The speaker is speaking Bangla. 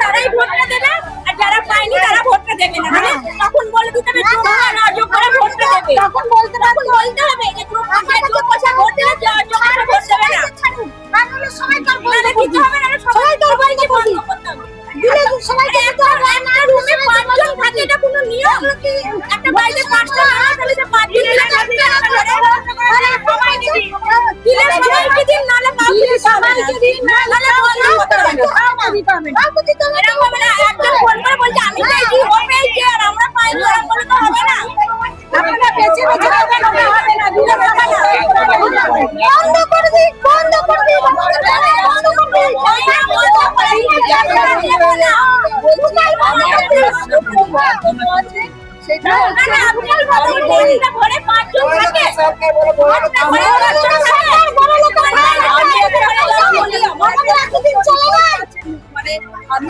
তারাই ভোটটা দেবে, আর যারা পায়নি তারা ভোটটা দেবে না। মানে তখন বলে দিতে হবে যোগ্য করে ভোটটা দেবে, তখন বলতে হবে যে যোগ্য ভোট দেবে, যোগ্য ভোট দেবে না। সবাই তার বন্ধ করতে হবে। পাঁচজন থাকে, এটা কোনো নিয়ম? একটা বাড়িতে পাঁচটা মানুষ হলে যে পাঁচজন সবাইকে দিন, নাহলে সবাইকে দিন, নাহলে বন্ধ করতে হবে। এরকম হবে না, একজন ফোন করে বলছে আমি পেয়েছি, ও পেয়েছে, আর আমরা পাইনি, ওরা বলে তো হবে না। আপনারা বেঁচে বেঁচে হবে না, দিলে হবে না। বন্ধ করে দিন, বন্ধ করে দিন, বন্ধ করে দিন। সেটা হচ্ছে আপনার ঘরে পাঁচজন থাকে, মানে আমি